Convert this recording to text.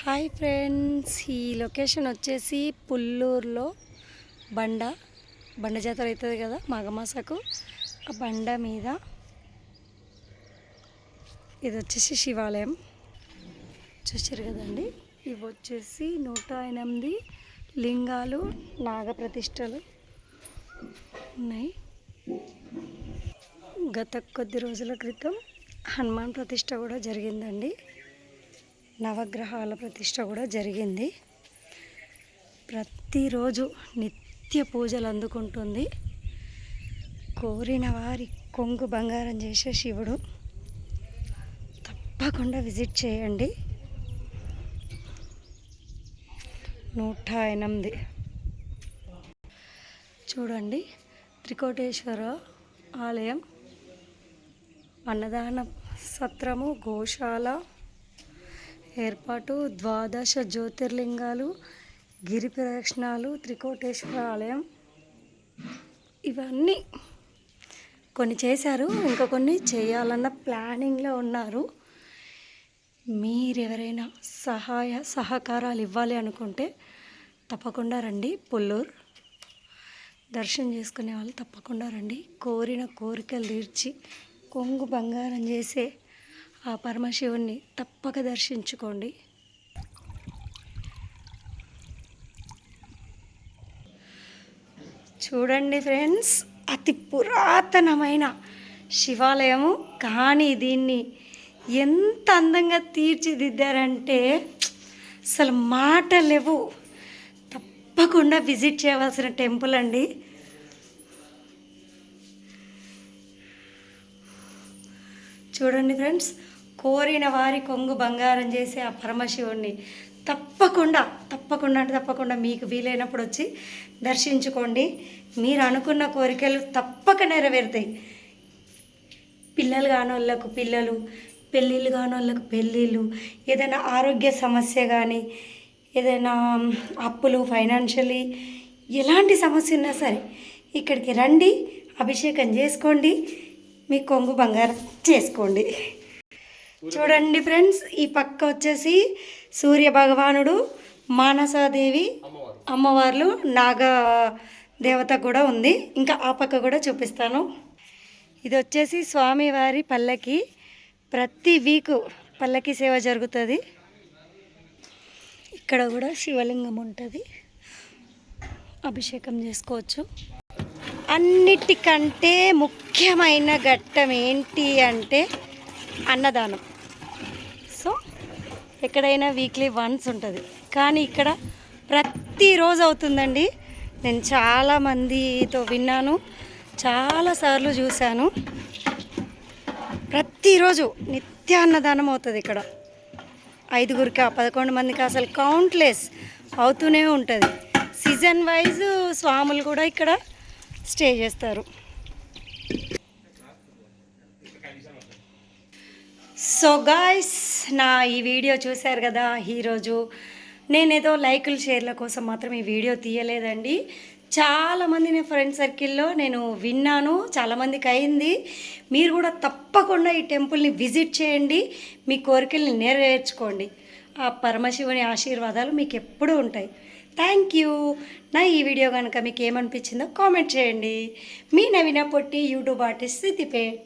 Hi friends, ఈ location వచ్చేసి పుల్లూరులో బండ జాతర అవుతుంది కదా మాఘమాసకు. ఆ బండ మీద ఇది వచ్చేసి శివాలయం చూసారు కదండి. ఇవి వచ్చేసి 108 లింగాలు నాగప్రతిష్టలు ఉన్నాయి. గత కొద్ది రోజుల క్రితం హనుమాన్ ప్రతిష్ట కూడా జరిగిందండి. నవగ్రహాల ప్రతిష్ట కూడా జరిగింది. ప్రతిరోజు నిత్య పూజలు అందుకుంటుంది. కోరిన వారి కొంగు బంగారం చేసే శివుడు. తప్పకుండా విజిట్ చేయండి. 108 చూడండి. త్రికోటేశ్వర ఆలయం, అన్నదాన సత్రము, గోశాల ఏర్పాటు, 12 జ్యోతిర్లింగాలు, గిరి ప్రదక్షిణాలు, త్రికోటేశ్వర ఆలయం, ఇవన్నీ కొన్ని చేశారు. ఇంకా కొన్ని చేయాలన్న ప్లానింగ్లో ఉన్నారు. మీరెవరైనా సహకారాలు ఇవ్వాలి అనుకుంటే తప్పకుండా రండి. పుల్లూరు దర్శనం చేసుకునే వాళ్ళు తప్పకుండా రండి. కోరిన కోరికలు తీర్చి కొంగు బంగారం చేసే ఆ పరమశివుణ్ణి తప్పక దర్శించుకోండి. చూడండి ఫ్రెండ్స్, అతి పురాతనమైన శివాలయము, కానీ దీన్ని ఎంత అందంగా తీర్చిదిద్దారంటే అసలు మాట లేవు. తప్పకుండా విజిట్ చేయవలసిన టెంపుల్ అండి. చూడండి ఫ్రెండ్స్, కోరిన వారి కొంగు బంగారం చేసే ఆ పరమశివుణ్ణి తప్పకుండా మీకు వీలైనప్పుడు వచ్చి దర్శించుకోండి. మీరు అనుకున్న కోరికలు తప్పక నెరవేరుతాయి. పిల్లలు కానోళ్ళకు పిల్లలు, పెళ్ళిళ్ళు కానోళ్ళకు పెళ్ళిళ్ళు, ఏదైనా ఆరోగ్య సమస్య కానీ, ఏదైనా అప్పులు, ఫైనాన్షియలీ ఎలాంటి సమస్య ఉన్నా సరే ఇక్కడికి రండి, అభిషేకం చేసుకోండి, మీ కొంగు బంగారం చేసుకోండి. చూడండి ఫ్రెండ్స్, ఈ పక్క వచ్చేసి సూర్య భగవానుడు, మానసాదేవి అమ్మవార్లు, నాగ దేవత కూడా ఉంది. ఇంకా ఆ పక్క కూడా చూపిస్తాను. ఇది వచ్చేసి స్వామివారి పల్లకి. ప్రతి వీకు పల్లకి సేవ జరుగుతుంది. ఇక్కడ కూడా శివలింగం ఉంటుంది, అభిషేకం చేసుకోవచ్చు. అన్నిటికంటే ముఖ్యమైన ఘట్టం ఏంటి అంటే అన్నదానం. సో ఎక్కడైనా వీక్లీ వన్స్ ఉంటుంది, కానీ ఇక్కడ ప్రతిరోజు అవుతుందండి. నేను చాలామందితో విన్నాను, చాలాసార్లు చూశాను. ప్రతిరోజు నిత్య అన్నదానం అవుతుంది ఇక్కడ. 5గురికి 11 మందికి అసలు కౌంట్లెస్ అవుతూనే ఉంటుంది. సీజన్ వైజ్ స్వాములు కూడా ఇక్కడ స్టే చేస్తారు. సో గాయ్స్, నా ఈ వీడియో చూశారు కదా. ఈరోజు నేనేదో లైకులు షేర్ల కోసం మాత్రం ఈ వీడియో తీయలేదండి. చాలామంది నా ఫ్రెండ్ సర్కిల్లో నేను విన్నాను, చాలామందికి అయింది. మీరు కూడా తప్పకుండా ఈ టెంపుల్ని విజిట్ చేయండి, మీ కోరికల్ని నెరవేర్చుకోండి. ఆ పరమశివుని ఆశీర్వాదాలు మీకు ఎప్పుడూ ఉంటాయి. Thank you. నా ఈ వీడియో కనుక మీకు ఏమనిపించిందో కామెంట్ చేయండి. మీ నవీన పొట్టి యూట్యూబ్ ఆర్టిస్ట్ సిద్దిపేట్.